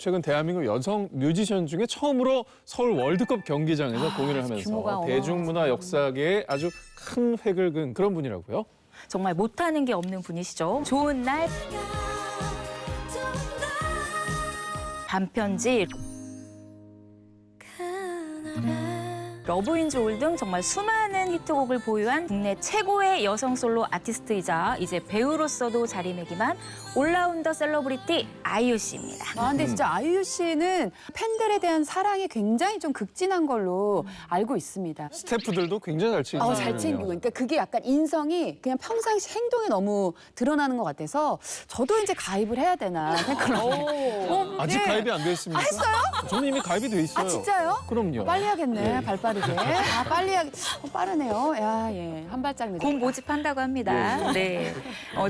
최근 대한민국 여성 뮤지션 중에 처음으로 서울 월드컵 경기장에서 공연을 하면서 대중문화 역사계에 아주 큰 획을 그은 그런 분이라고요. 정말 못하는 게 없는 분이시죠. 좋은 날 반편지, 러브인 조울 등 정말 수많은 히트곡을 보유한 국내 최고의 여성 솔로 아티스트이자 이제 배우로서도 자리매김한 올라운더 셀러브리티 아이유 씨입니다. 근데 진짜 아이유 씨는 팬들에 대한 사랑이 굉장히 좀 극진한 걸로 알고 있습니다. 스태프들도 굉장히 잘 챙기고. 잘 챙기고. 그러니까 그게 약간 인성이 그냥 평상시 행동에 너무 드러나는 것 같아서 저도 이제 가입을 해야 되나 생각을 아직 가입이 안 돼 있습니다. 했어요? 저는 이미 가입이 돼 있어요. 아, 진짜요? 그럼요. 빨리 해야겠네, 예. 발 빠르게. 빨리 해야 빠르네요. 야, 예. 한 발짝 늦게. 곧 모집한다고 합니다. 네,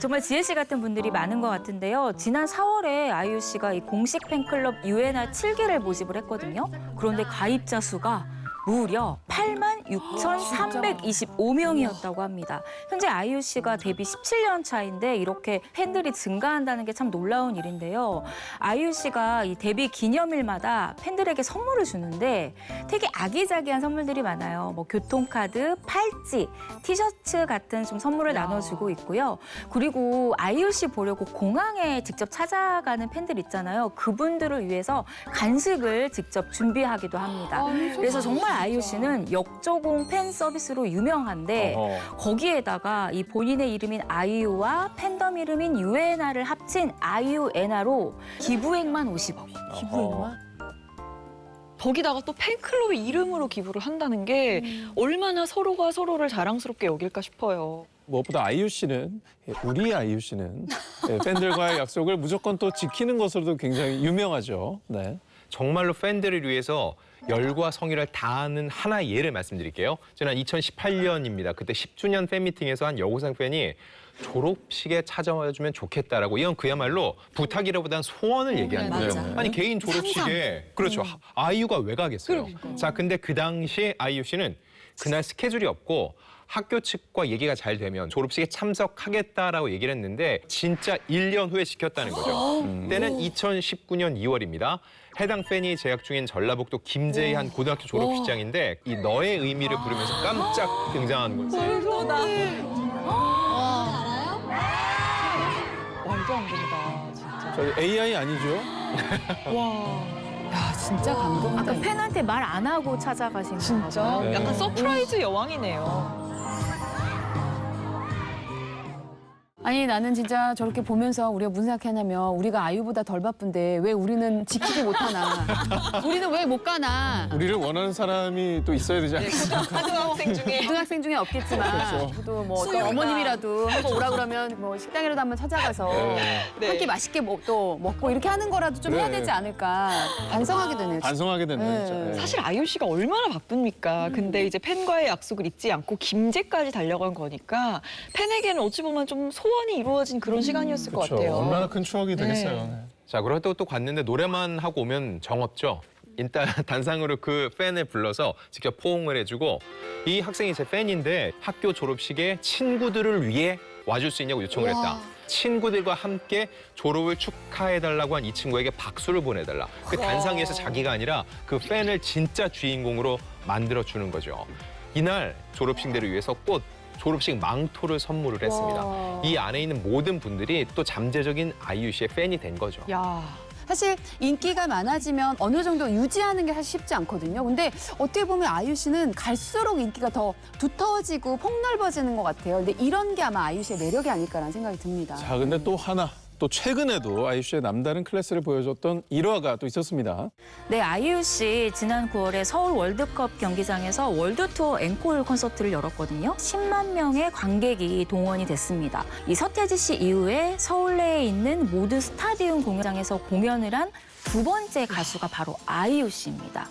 정말 지혜 씨 같은 분들이 많은 것 같은데요. 지난 4월에 아이유 씨가 이 공식 팬클럽 유엔아 7기를 모집을 했거든요. 그런데 가입자 수가 무려 86,325명이었다고 합니다. 현재 아이유 씨가 데뷔 17년 차인데 이렇게 팬들이 증가한다는 게 참 놀라운 일인데요. 아이유 씨가 이 데뷔 기념일마다 팬들에게 선물을 주는데 되게 아기자기한 선물들이 많아요. 뭐 교통카드, 팔찌, 티셔츠 같은 좀 선물을 나눠주고 있고요. 그리고 아이유 씨 보려고 공항에 직접 찾아가는 팬들 있잖아요. 그분들을 위해서 간식을 직접 준비하기도 합니다. 그래서 정말 아이유 씨는 역조공 팬 서비스로 유명한데 거기에다가 이 본인의 이름인 아이유와 팬덤 이름인 유엔아를 합친 아이유엔아로 기부액만 50억. 기부액만? 거기다가 또 팬클럽의 이름으로 기부를 한다는 게 얼마나 서로가 서로를 자랑스럽게 여길까 싶어요. 무엇보다 아이유 씨는 우리 아이유 씨는 팬들과의 약속을 무조건 또 지키는 것으로도 굉장히 유명하죠. 네. 정말로 팬들을 위해서 열과 성의를 다하는 하나의 예를 말씀드릴게요. 지난 2018년입니다. 그때 10주년 팬미팅에서 한 여고생 팬이 졸업식에 찾아와주면 좋겠다라고 이건 그야말로 부탁이라보다는 소원을 얘기하는 거예요. 아니 개인 졸업식에 그렇죠. 아이유가 왜 가겠어요. 자, 근데 그 당시 아이유 씨는 그날 스케줄이 없고 학교 측과 얘기가 잘 되면 졸업식에 참석하겠다라고 얘기를 했는데 진짜 1년 후에 시켰다는 거죠. 때는 2019년 2월입니다. 해당 팬이 재학 중인 전라북도 김제의 한 고등학교 졸업식장인데 이 너의 의미를 부르면서 깜짝 등장하는 거죠. 말도 안 된다, 진짜. 저희 AI 아니죠? 와, 야, 진짜 감동이다. 아까 팬한테 말 안 하고 찾아가신 진짜 건가요? 네. 약간 서프라이즈 여왕이네요. 아니 나는 진짜 저렇게 보면서 우리가 무슨 생각하냐면 우리가 아이유보다 덜 바쁜데 왜 우리는 지키지 못하나. 우리는 왜 못 가나. 우리를 원하는 사람이 또 있어야 되지 않겠습니까? 고등학생 중에. 고등학생 중에 없겠지만 그렇죠. 저도 뭐 어떤 어머님이라도 한번 오라 그러면 뭐 식당이라도 한번 찾아가서 네. 한 끼 맛있게 또 먹고 이렇게 하는 거라도 좀 해야 네. 되지 않을까 반성하게 되네요. 진짜. 반성하게 됐네, 네. 진짜. 네. 사실 아이유 씨가 얼마나 바쁩니까? 근데 이제 팬과의 약속을 잊지 않고 김제까지 달려간 거니까 팬에게는 어찌 보면 좀 소원이 이루어진 그런 시간이었을 것 그렇죠. 같아요. 얼마나 큰 추억이 네. 되겠어요. 네. 자, 그리고 또 갔는데 노래만 하고 오면 정없죠. 일단 단상으로 그 팬을 불러서 직접 포옹을 해주고 이 학생이 제 팬인데 학교 졸업식에 친구들을 위해 와줄 수 있냐고 요청을 했다. 친구들과 함께 졸업을 축하해달라고 한 이 친구에게 박수를 보내달라. 그 단상에서 자기가 아니라 그 팬을 진짜 주인공으로 만들어주는 거죠. 이날 졸업식들을 위해서 꽃, 졸업식 망토를 선물을 했습니다. 이 안에 있는 모든 분들이 또 잠재적인 아이유 씨의 팬이 된 거죠. 야, 사실 인기가 많아지면 어느 정도 유지하는 게 사실 쉽지 않거든요. 근데 어떻게 보면 아이유 씨는 갈수록 인기가 더 두터워지고 폭넓어지는 것 같아요. 근데 이런 게 아마 아이유 씨의 매력이 아닐까라는 생각이 듭니다. 자, 근데 또 하나. 또 최근에도 아이유 씨의 남다른 클래스를 보여줬던 일화가 또 있었습니다. 네, 아이유 씨 지난 9월에 서울 월드컵 경기장에서 월드투어 앵콜 콘서트를 열었거든요. 10만 명의 관객이 동원이 됐습니다. 이 서태지 씨 이후에 서울 내에 있는 모든 스타디움 공연장에서 공연을 한 두 번째 가수가 바로 아이유 씨입니다.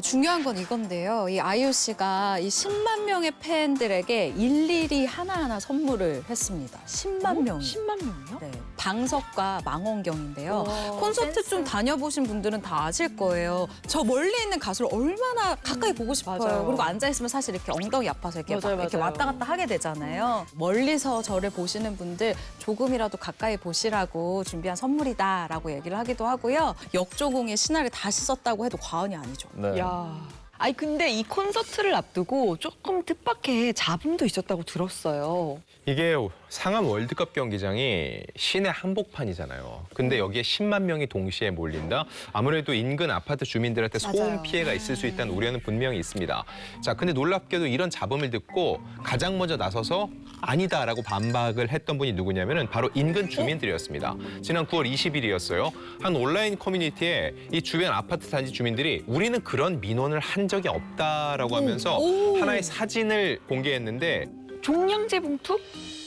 중요한 건 이건데요. 이 아이유 씨가 이 10만 명의 팬들에게 일일이 하나하나 선물을 했습니다. 10만 명이. 10만 명이요? 네, 방석과 망원경인데요. 와, 콘서트 센스. 좀 다녀보신 분들은 다 아실 거예요. 저 멀리 있는 가수를 얼마나 가까이 보고 싶어요. 맞아요. 그리고 앉아있으면 사실 이렇게 엉덩이 아파서 이렇게, 맞아요, 이렇게 맞아요. 왔다 갔다 하게 되잖아요. 멀리서 저를 보시는 분들 조금이라도 가까이 보시라고 준비한 선물이다라고 얘기를 하기도 하고요. 역조공의 신화를 다시 썼다고 해도 과언이 아니죠. 네. 야. 아니 근데 이 콘서트를 앞두고 조금 뜻밖의 잡음도 있었다고 들었어요. 이게 상암 월드컵 경기장이 시내 한복판이잖아요. 근데 여기에 10만 명이 동시에 몰린다? 아무래도 인근 아파트 주민들한테 소음 맞아요. 피해가 있을 수 있다는 우려는 분명히 있습니다. 자, 근데 놀랍게도 이런 잡음을 듣고 가장 먼저 나서서 아니다라고 반박을 했던 분이 누구냐면은 바로 인근 주민들이었습니다. 지난 9월 20일이었어요. 한 온라인 커뮤니티에 이 주변 아파트 단지 주민들이 우리는 그런 민원을 한 적이 없다라고 하면서 하나의 사진을 공개했는데 종량제 봉투?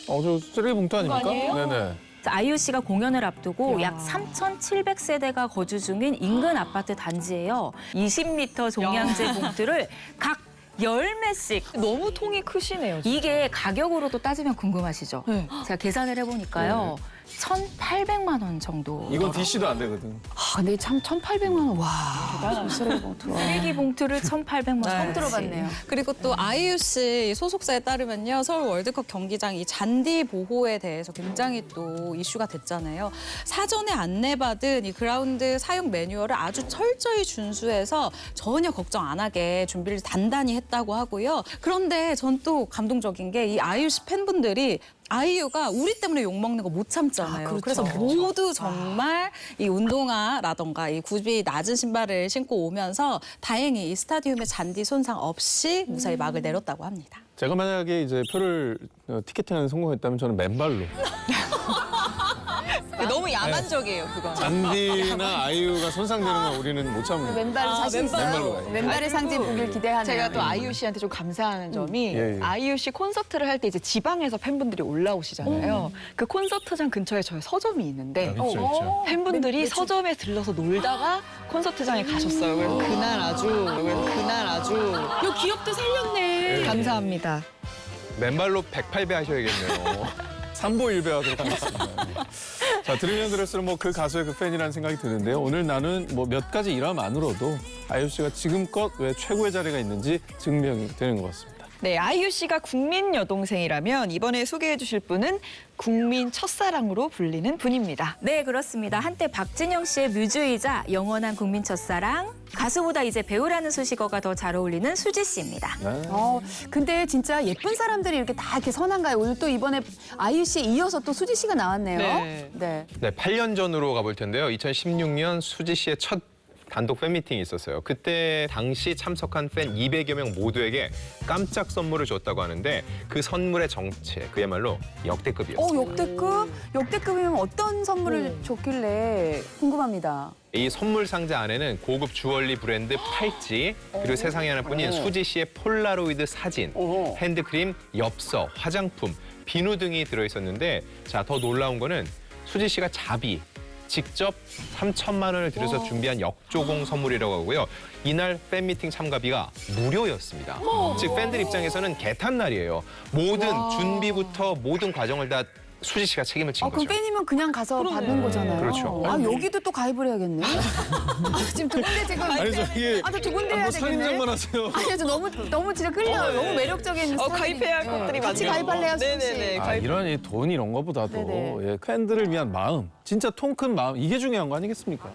저 쓰레기 봉투 아닙니까? 그거 아니에요? 네네. 아이유 씨가 공연을 앞두고 야. 약 3,700세대가 거주 중인 인근 아파트 단지예요. 20m 종량제 봉투를 각 10매씩. 너무 통이 크시네요. 이게 가격으로도 따지면 궁금하시죠? 네. 제가 계산을 해보니까요. 1,800만 원 정도. 이건 DC도 안 되거든. 아, 근데 참 1,800만 원. 와. 대단한 쓰레기 봉투. 쓰레기 봉투를 1,800만 원. 처음 들어봤네요. 그리고 또 아이유 씨 소속사에 따르면요. 서울 월드컵 경기장 이 잔디 보호에 대해서 굉장히 또 이슈가 됐잖아요. 사전에 안내받은 이 그라운드 사용 매뉴얼을 아주 철저히 준수해서 전혀 걱정 안 하게 준비를 단단히 했다고 하고요. 그런데 전 또 감동적인 게 이 아이유 씨 팬분들이 아이유가 우리 때문에 욕먹는 거 못 참잖아요. 그렇죠. 그래서 모두 정말 이 운동화라던가 이 굽이 낮은 신발을 신고 오면서 다행히 이 스타디움의 잔디 손상 없이 무사히 막을 내렸다고 합니다. 제가 만약에 이제 표를 티켓팅하는 성공했다면 저는 맨발로. 너무 야만적이에요, 그건. 잔디나 아이유가 손상되는 건 우리는 못 참는. 맨발을 자신 있어요. 맨발로 가요. 맨발의 상징 보길 기대하네요. 제가 또 아이유 씨한테 좀 감사하는 점이 예, 예. 아이유 씨 콘서트를 할 때 이제 지방에서 팬분들이 올라오시잖아요. 그 콘서트장 근처에 저희 서점이 있는데 있죠, 있죠. 팬분들이 서점에 들러서 놀다가 콘서트장에 가셨어요. 그래서 그날 아주 요 기억도 살렸네. 감사합니다. 맨발로 108배 하셔야겠네요. 삼보일배하도록 하겠습니다. 자, 들으면 들을수록 뭐 그 가수의 그 팬이라는 생각이 드는데요. 오늘 나는 뭐 몇 가지 일화만으로도 아이유 씨가 지금껏 왜 최고의 자리가 있는지 증명이 되는 것 같습니다. 네, 아이유 씨가 국민 여동생이라면 이번에 소개해 주실 분은 국민 첫사랑으로 불리는 분입니다. 네, 그렇습니다. 한때 박진영 씨의 뮤즈이자 영원한 국민 첫사랑, 가수보다 이제 배우라는 수식어가 더 잘 어울리는 수지 씨입니다. 네. 근데 진짜 예쁜 사람들이 이렇게 다 이렇게 선한가요? 오늘 또 이번에 아이유 씨에 이어서 또 수지 씨가 나왔네요. 네. 네. 네, 8년 전으로 가볼 텐데요. 2016년 수지 씨의 첫 단독 팬미팅이 있었어요. 그때 당시 참석한 팬 200여 명 모두에게 깜짝 선물을 줬다고 하는데 그 선물의 정체, 그야말로 역대급이었어요. 역대급? 역대급이면 어떤 선물을 줬길래 궁금합니다. 이 선물 상자 안에는 고급 주얼리 브랜드 팔찌, 그리고 세상에 하나뿐인 수지 씨의 폴라로이드 사진, 핸드크림, 엽서, 화장품, 비누 등이 들어있었는데 자, 더 놀라운 거는 수지 씨가 자비, 직접 3천만 원을 들여서 준비한 역조공 선물이라고 하고요. 이날 팬미팅 참가비가 무료였습니다. 즉 팬들 입장에서는 개탄날이에요. 모든 준비부터 모든 과정을 다 수지 씨가 책임을 진 그럼 거죠. 팬이면 그냥 가서 받는 거잖아요. 그렇죠. 아, 여기도 또 가입을 해야겠네. 지금 두 군데 지금. 아니, 저기 아, 저두 군데 해야 뭐 되겠네. 선인장만 하세요. 아니, 저 너무 진짜 끌려요. 너무 매력적인 스타일이. 가입해야 할 것들이 같이 많네요. 가입할래요, 수지 씨? 네네네. 아, 이런 이 돈 이런 거보다도 네네. 예, 팬들을 위한 마음, 진짜 통 큰 마음, 이게 중요한 거 아니겠습니까?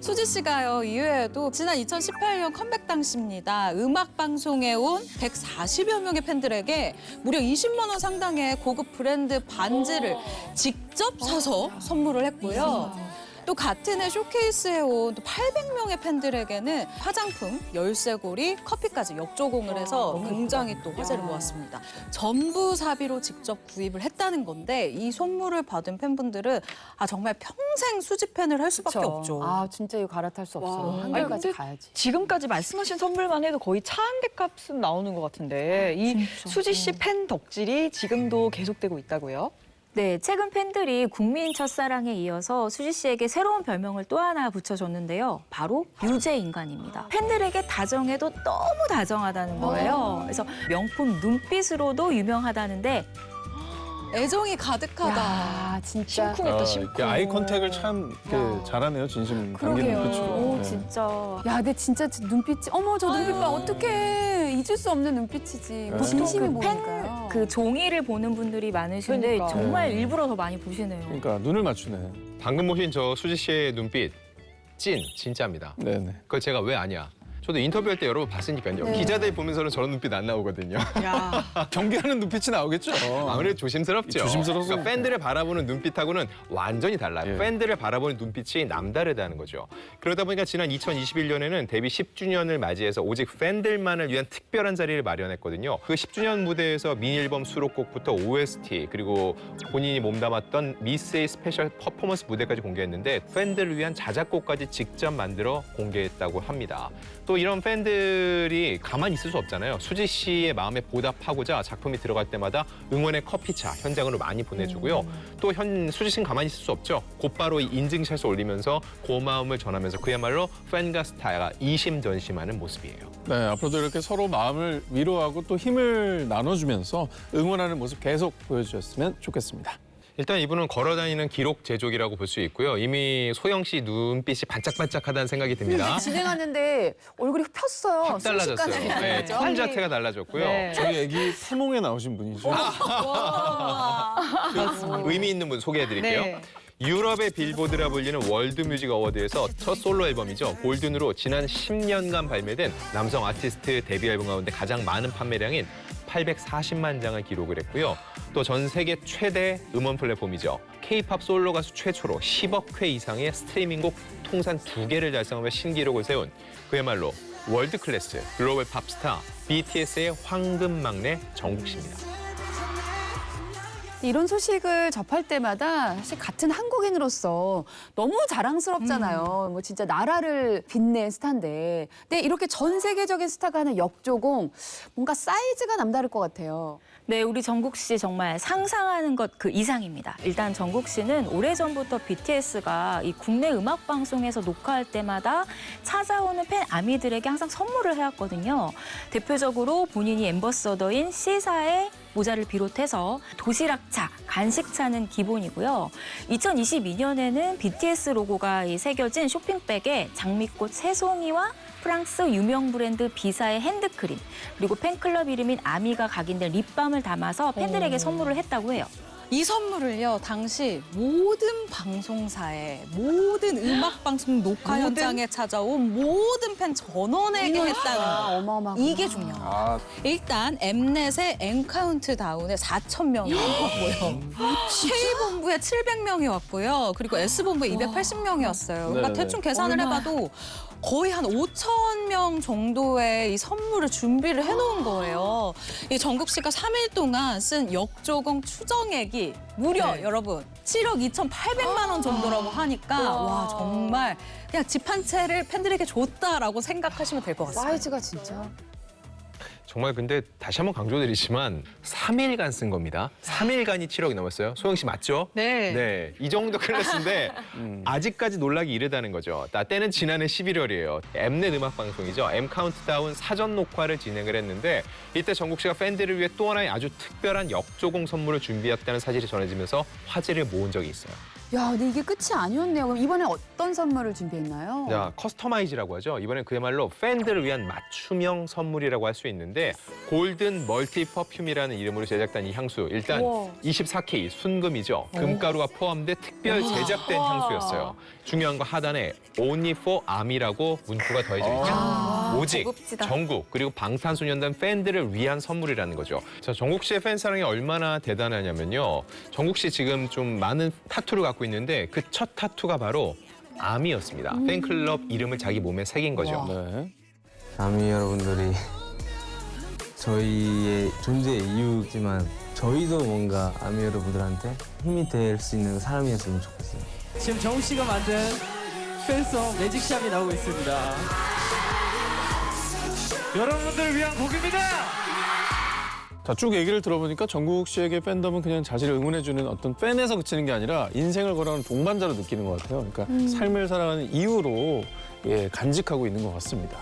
수지 씨가요, 이외에도 지난 2018년 컴백 당시입니다. 음악 방송에 온 140여 명의 팬들에게 무려 20만 원 상당의 고급 브랜드 반지를 직접 사서 선물을 했고요. 또 같은 해 쇼케이스에 온 또 800명의 팬들에게는 화장품, 열쇠고리, 커피까지 역조공을 해서 굉장히 또 화제를 모았습니다. 전부 사비로 직접 구입을 했다는 건데 이 선물을 받은 팬분들은 정말 평생 수지 팬을 할 수밖에 그쵸. 없죠. 아, 진짜 이거 갈아탈 수 없어. 한결까지 근데 가야지. 지금까지 말씀하신 선물만 해도 거의 차 한 대 값은 나오는 것 같은데 이 수지 씨 팬 덕질이 지금도 계속되고 있다고요? 네, 최근 팬들이 국민 첫사랑에 이어서 수지 씨에게 새로운 별명을 또 하나 붙여줬는데요. 바로 유죄인간입니다. 팬들에게 다정해도 너무 다정하다는 거예요. 그래서 명품 눈빛으로도 유명하다는데 애정이 가득하다. 야, 진짜. 심쿵했다, 심쿵. 이렇게 아이 컨택을 참 이렇게 잘하네요. 진심 담긴 그러게요. 눈빛으로. 오, 네. 진짜 야, 근데 진짜 눈빛이 어머 저 눈빛 봐 어떡해 잊을 수 없는 눈빛이지 네. 진심이 그 보니까요. 그 종이를 보는 분들이 많으신데 그러니까. 정말 네. 일부러 더 많이 보시네요. 그러니까 눈을 맞추네. 방금 보신 저 수지 씨의 눈빛 진짜입니다. 네네. 그걸 제가 왜 아냐? 저도 인터뷰할 때 여러 번 봤으니까요. 네. 기자들 보면서는 저런 눈빛 안 나오거든요. 야, 경계하는 눈빛이 나오겠죠. 아무래도 조심스럽죠. 조심스러워서. 그러니까 팬들을 바라보는 눈빛하고는 완전히 달라요. 예. 팬들을 바라보는 눈빛이 남다르다는 거죠. 그러다 보니까 지난 2021년에는 데뷔 10주년을 맞이해서 오직 팬들만을 위한 특별한 자리를 마련했거든요. 그 10주년 무대에서 미니 앨범 수록곡부터 OST 그리고 본인이 몸담았던 미스의 스페셜 퍼포먼스 무대까지 공개했는데 팬들을 위한 자작곡까지 직접 만들어 공개했다고 합니다. 또 이런 팬들이 가만히 있을 수 없잖아요. 수지 씨의 마음에 보답하고자 작품이 들어갈 때마다 응원의 커피차 현장으로 많이 보내주고요. 또 수지 씨는 가만히 있을 수 없죠. 곧바로 이 인증샷을 올리면서 고마움을 전하면서 그야말로 팬과 스타가 이심전심하는 모습이에요. 네, 앞으로도 이렇게 서로 마음을 위로하고 또 힘을 나눠주면서 응원하는 모습 계속 보여주셨으면 좋겠습니다. 일단 이분은 걸어다니는 기록 제조기라고 볼 수 있고요. 이미 소영 씨 눈빛이 반짝반짝하다는 생각이 듭니다. 진행하는데 얼굴이 폈어요. 확 달라졌어요. 순식간에. 네, 그렇죠? 톤 자체가 달라졌고요. 네. 저희 애기 태몽에 나오신 분이죠. 의미 있는 분 소개해드릴게요. 네. 유럽의 빌보드라 불리는 월드뮤직 어워드에서 첫 솔로 앨범이죠. 골든으로 지난 10년간 발매된 남성 아티스트 데뷔 앨범 가운데 가장 많은 판매량인 840만 장을 기록을 했고요. 또 전 세계 최대 음원 플랫폼이죠. K-팝 솔로 가수 최초로 10억 회 이상의 스트리밍곡 통산 2개를 달성하며 신기록을 세운 그야말로 월드 클래스 글로벌 팝스타 BTS의 황금 막내 정국 씨입니다. 이런 소식을 접할 때마다 사실 같은 한국인으로서 너무 자랑스럽잖아요. 뭐 진짜 나라를 빛낸 스타인데. 근데 이렇게 전 세계적인 스타가 하는 역조공 뭔가 사이즈가 남다를 것 같아요. 네, 우리 정국 씨 정말 상상하는 것 그 이상입니다. 일단 정국 씨는 오래전부터 BTS가 이 국내 음악 방송에서 녹화할 때마다 찾아오는 팬 아미들에게 항상 선물을 해왔거든요. 대표적으로 본인이 앰버서더인 C사의 모자를 비롯해서 도시락차, 간식차는 기본이고요. 2022년에는 BTS 로고가 새겨진 쇼핑백에 장미꽃 3송이와 프랑스 유명 브랜드 비사의 핸드크림, 그리고 팬클럽 이름인 아미가 각인된 립밤을 담아서 팬들에게 선물을 했다고 해요. 이 선물을요, 당시 모든 방송사의 모든 음악방송 녹화 현장에 찾아온 모든 팬 전원에게 했다는 거. 어마어마하구나. 이게 중요해요. 일단 엠넷의 N카운트다운에 4,000명이 왔고요. K본부에 700명이 왔고요. 그리고 S본부에 280명이 왔어요. 그러니까 네네. 대충 계산을 해봐도 거의 한 5,000명 정도의 이 선물을 준비를 해놓은 거예요. 이 정국 씨가 3일 동안 쓴 역조공 추정액이 무려 여러분 7억 2,800만 원 정도라고 하니까 와 정말 그냥 집 한 채를 팬들에게 줬다라고 생각하시면 될 것 같습니다. 사이즈가 진짜. 정말 근데 다시 한번 강조드리지만 3일간 쓴 겁니다. 3일간이 7억이 넘었어요. 소영 씨 맞죠? 네. 네, 이 정도 클래스인데 아직까지 놀라기 이르다는 거죠. 때는 지난해 11월이에요. 엠넷 음악 방송이죠. M카운트다운 사전 녹화를 진행을 했는데 이때 정국 씨가 팬들을 위해 또 하나의 아주 특별한 역조공 선물을 준비했다는 사실이 전해지면서 화제를 모은 적이 있어요. 야, 근데 이게 끝이 아니었네요. 그럼 이번에 어떤 선물을 준비했나요? 자, 커스터마이즈라고 하죠. 이번엔 그야말로 팬들을 위한 맞춤형 선물이라고 할 수 있는데 골든 멀티 퍼퓸이라는 이름으로 제작된 이 향수. 일단 24K 순금이죠. 금가루가 포함돼 특별 제작된 향수였어요. 중요한 거 하단에 Only for ARMY라고 문구가 더해져 있죠. 오직 고급지다. 정국 그리고 방탄소년단 팬들을 위한 선물이라는 거죠. 자, 정국 씨의 팬 사랑이 얼마나 대단하냐면요. 정국 씨 지금 좀 많은 타투를 갖고 있는데 그 첫 타투가 바로 아미였습니다. 팬클럽 이름을 자기 몸에 새긴 거죠. 네. 아미 여러분들이 저희의 존재의 이유지만 저희도 뭔가 아미 여러분들한테 힘이 될 수 있는 사람이었으면 좋겠어요. 지금 정우 씨가 만든 팬송 매직샵이 나오고 있습니다. 여러분들을 위한 곡입니다. 자, 쭉 얘기를 들어보니까 정국 씨에게 팬덤은 그냥 자신을 응원해주는 어떤 팬에서 그치는 게 아니라 인생을 걸어가는 동반자로 느끼는 것 같아요. 그러니까 삶을 살아가는 이유로 간직하고 있는 것 같습니다.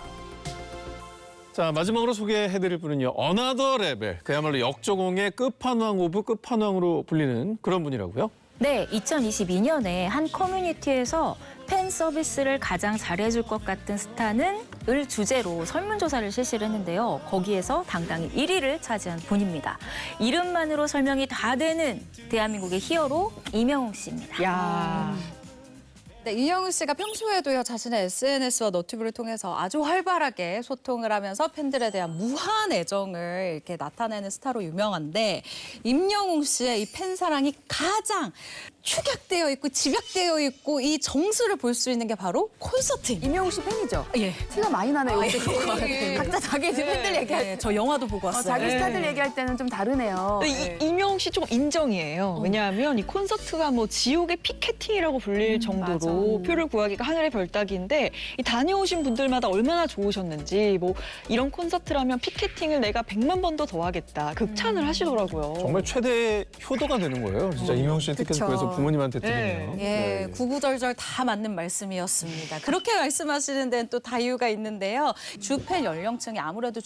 자, 마지막으로 소개해드릴 분은요. 어나더 레벨, 그야말로 역조공의 끝판왕 오브 끝판왕으로 불리는 그런 분이라고요? 네, 2022년에 한 커뮤니티에서 팬 서비스를 가장 잘해줄 것 같은 스타는 을 주제로 설문조사를 실시를 했는데요. 거기에서 당당히 1위를 차지한 분입니다. 이름만으로 설명이 다 되는 대한민국의 히어로 이명웅 씨입니다. 야. 네, 이명웅 씨가 평소에도요 자신의 SNS와 너튜브를 통해서 아주 활발하게 소통을 하면서 팬들에 대한 무한 애정을 이렇게 나타내는 스타로 유명한데 임영웅 씨의 이 팬 사랑이 가장 축약되어 있고 집약되어 있고 이 정수를 볼 수 있는 게 바로 콘서트입니다. 임영웅 씨 팬이죠? 예. 티가 많이 나네요. 각자 자기 팬들 얘기할 때. 저 영화도 보고 왔어요. 자기 네. 스타들 얘기할 때는 좀 다르네요. 이명웅 씨 조금 인정이에요. 왜냐하면 이 콘서트가 뭐 지옥의 피켓팅이라고 불릴 정도로 표를 구하기가 하늘의 별따기인데 이 다녀오신 분들마다 얼마나 좋으셨는지 뭐 이런 콘서트라면 피켓팅을 내가 100만 번도 더 하겠다. 극찬을 하시더라고요. 정말 최대 효도가 되는 거예요. 진짜 이명웅 씨 티켓을 그쵸. 구해서 부모님한테 드리면. 예, 구구절절 다 맞는 말씀이었습니다. 그렇게 말씀하시는 데는 또 다 이유가 있는데요. 주팬 연령층이 아무래도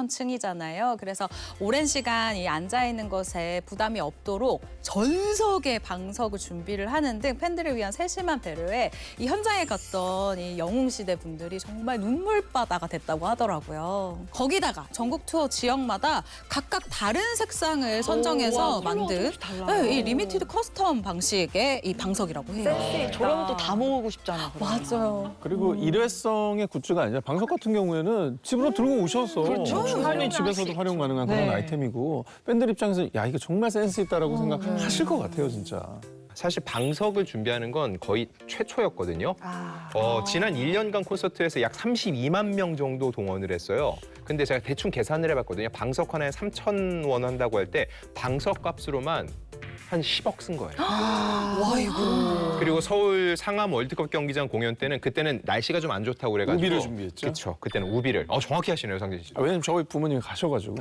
중장년층이잖아요. 그래서 오랜 시간 이 앉아 있는 것에 부담이 없도록 전석의 방석을 준비를 하는 등 팬들을 위한 세심한 배려에 이 현장에 갔던 이 영웅시대 분들이 정말 눈물바다가 됐다고 하더라고요. 거기다가 전국 투어 지역마다 각각 다른 색상을 선정해서 와, 만든 달라요. 네, 이 리미티드 커스텀 방식의 이 방석이라고 해요. 저러면 또 다 모으고 싶잖아. 그러면. 맞아요. 그리고 일회성의 굿즈가 아니라 방석 같은 경우에는 집으로 들고 오셔서 그렇죠. 충분히 집에서도 활용 가능한 그런 네. 아이템이고 팬들 입장에서 야 이거 정말 센스 있다라고 생각하실 것 같아요 진짜. 사실 방석을 준비하는 건 거의 최초였거든요. 아. 지난 1년간 콘서트에서 약 32만 명 정도 동원을 했어요. 근데 제가 대충 계산을 해봤거든요. 방석 하나에 3,000원 한다고 할 때 방석 값으로만 한 10억 쓴 거예요. 와이고. 그리고 서울 상암 월드컵 경기장 공연 때는 그때는 날씨가 좀 안 좋다고 그래가지고 우비를 준비했죠? 그렇죠. 그때는 우비를. 정확히 하시네요, 상진 씨. 왜냐면 저희 부모님이 가셔가지고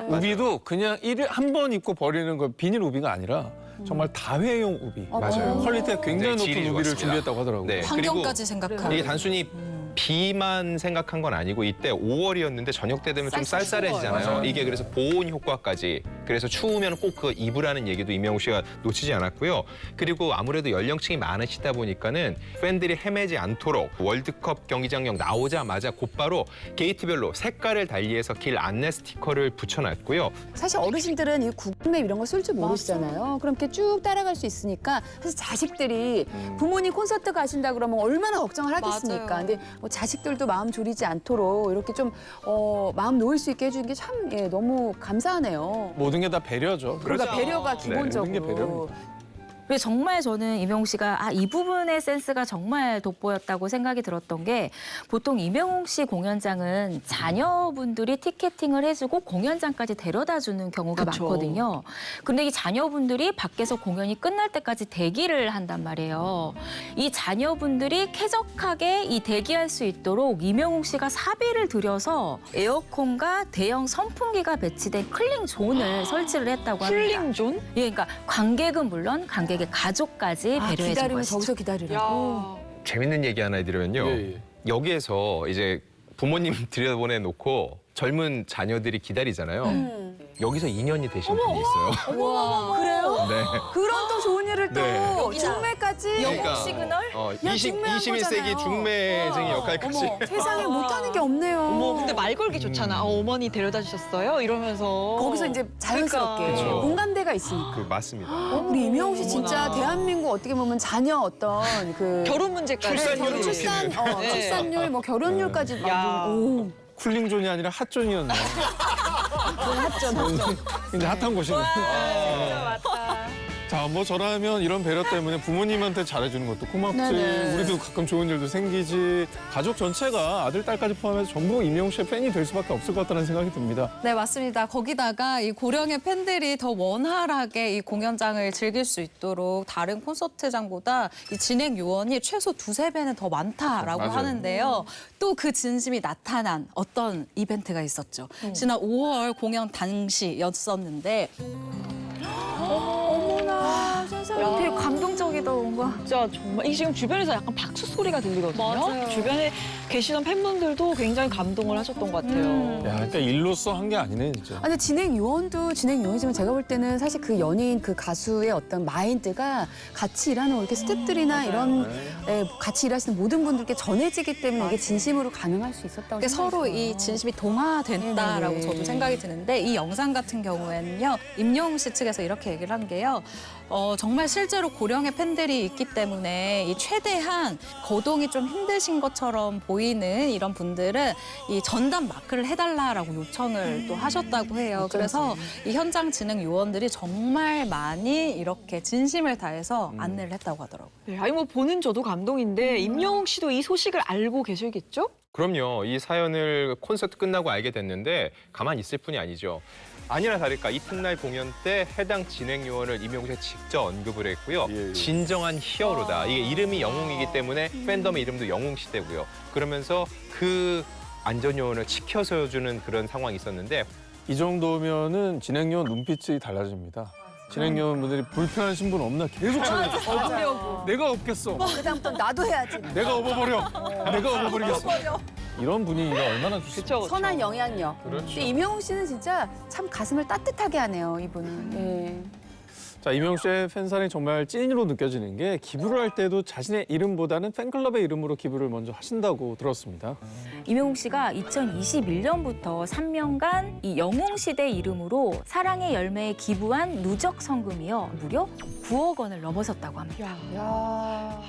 우비도 그냥 한 번 입고 버리는 거 비닐 우비가 아니라 정말 다회용 우비. 맞아요. 퀄리티가 굉장히 네, 질이 높은 우비를 좋았습니다. 준비했다고 하더라고요. 네. 환경까지 생각하는. 이게 단순히 비만 생각한 건 아니고 이때 5월이었는데 저녁 때 되면 좀 쌀쌀해지잖아요. 맞아요. 이게 그래서 보온 효과까지. 그래서 추우면 꼭 그거 입으라는 얘기도 이명웅 씨가 놓치지 않았고요. 그리고 아무래도 연령층이 많으시다 보니까는 팬들이 헤매지 않도록 월드컵 경기장역 나오자마자 곧바로 게이트별로 색깔을 달리해서 길 안내 스티커를 붙여놨고요. 사실 어르신들은 이 구글맵 이런 거 쓸 줄 모르시잖아요. 그럼 이렇게 쭉 따라갈 수 있으니까 사실 자식들이 부모님 콘서트 가신다 그러면 얼마나 걱정을 하겠습니까. 맞아요. 근데 뭐 자식들도 마음 졸이지 않도록 이렇게 좀 마음 놓을 수 있게 해주는 게 참 너무 감사하네요. 모든 게 다 배려죠. 그러니까 그렇죠. 배려가 네, 기본적으로. 모든 게 배려입니다. 근데 정말 저는 이명웅 씨가 이 부분의 센스가 정말 돋보였다고 생각이 들었던 게 보통 이명웅 씨 공연장은 자녀분들이 티켓팅을 해주고 공연장까지 데려다주는 경우가 그쵸. 많거든요. 근데 이 자녀분들이 밖에서 공연이 끝날 때까지 대기를 한단 말이에요. 이 자녀분들이 쾌적하게 이 대기할 수 있도록 이명웅 씨가 사비를 들여서 에어컨과 대형 선풍기가 배치된 클링 존을 설치를 했다고 합니다. 힐링존? 예, 그러니까 관객은 물론 관객의 가족까지 배려해 준 기다리면 것이죠. 저기서 기다리라고. 재밌는 얘기 하나 해드리면요. 예, 예. 여기에서 이제 부모님 들여보내놓고 젊은 자녀들이 기다리잖아요. 여기서 인연이 되신 분이 있어요. 와, 그래요? 네. 그런 또 좋은 일을 또 네. 중매까지. 그러니까, 시그널? 야, 21세기 중매쟁이 역할까지. 어머, 세상에 못하는 게 없네요. 어머, 근데 말 걸기 좋잖아. 어머니 데려다 주셨어요? 이러면서. 거기서 이제 자연스럽게 그러니까. 그렇죠. 공감대가 있으니까. 맞습니다. 우리 이명웅 씨 진짜 어머나. 대한민국 어떻게 보면 자녀 어떤 그 결혼 문제까지. 출산율을 출산, 네. 출산율, 뭐 결혼율까지 야. 오, 쿨링존이 아니라 핫존이었네. 핫존. 이제 핫한 곳이네. 자, 자, 뭐 저라면 이런 배려 때문에 부모님한테 잘해주는 것도 고맙지. 네네. 우리도 가끔 좋은 일도 생기지. 가족 전체가 아들, 딸까지 포함해서 전부 임영웅 씨의 팬이 될 수밖에 없을 것 같다는 생각이 듭니다. 네, 맞습니다. 거기다가 이 고령의 팬들이 더 원활하게 이 공연장을 즐길 수 있도록 다른 콘서트장보다 이 진행 요원이 최소 2~3배는 더 많다라고 맞아요. 하는데요. 또 그 진심이 나타난 어떤 이벤트가 있었죠. 지난 5월 공연 당시였었는데 어머나, 세상에. 되게 감동적이다 뭔가. 진짜 정말 이 지금 주변에서 약간 박수 소리가 들리거든요. 맞아요. 주변에 계시던 팬분들도 굉장히 감동을 하셨던 것 같아요. 야, 그러니까 일로서 한 게 아니네, 진짜. 아, 근데 진행 요원도 진행 요원이지만 제가 볼 때는 사실 그 연예인 그 가수의 어떤 마인드가 같이 일하는 이렇게 스태프들이나 이런 같이 일하시는 모든 분들께 전해지기 때문에 이게 진심으로 가능할 수 있었다고 이게 서로 생각해요. 이 진심이 동화됐다라고 네네네. 저도 생각이 드는데 이 영상 같은 경우에는요. 임영웅 씨 측에서 이렇게 얘기를 한 게요. 정말 실제로 고령의 팬들이 있기 때문에 이 최대한 거동이 좀 힘드신 것처럼 보이는 이런 분들은 이 전담 마크를 해달라라고 요청을 또 하셨다고 해요. 그래서 이 현장 진행 요원들이 정말 많이 이렇게 진심을 다해서 안내를 했다고 하더라고요. 네, 아니 뭐 보는 저도 감동인데 임영웅 씨도 이 소식을 알고 계시겠죠? 그럼요. 이 사연을 콘서트 끝나고 알게 됐는데 가만히 있을 뿐이 아니죠. 아니나 다를까 이튿날 공연 때 해당 진행 요원을 임영웅 씨가 직접 언급을 했고요. 예, 예. 진정한 히어로다. 이게 이름이 영웅이기 때문에 팬덤의 이름도 영웅 시대고요. 그러면서 그 안전 요원을 지켜서 주는 그런 상황이 있었는데 이 정도면은 진행요원 눈빛이 달라집니다. 진행요원 분들이 불편하신 분 없나 계속 찾아요. 내가 없겠어. 그다음부터 나도 해야지. 내가 업어버려. 내가 업어버리겠어. 이런 분위기가 얼마나 좋습니까? 그렇죠. 선한 영향력. 그렇죠. 근데 임영웅 씨는 진짜 참 가슴을 따뜻하게 하네요, 이분은. 예. 자, 임영웅 씨의 팬사랑이 정말 찐으로 느껴지는 게 기부를 할 때도 자신의 이름보다는 팬클럽의 이름으로 기부를 먼저 하신다고 들었습니다. 임영웅 씨가 2021년부터 3년간 이 영웅시대 이름으로 사랑의 열매에 기부한 누적 성금이요. 무려 9억 원을 넘어섰다고 합니다. 야.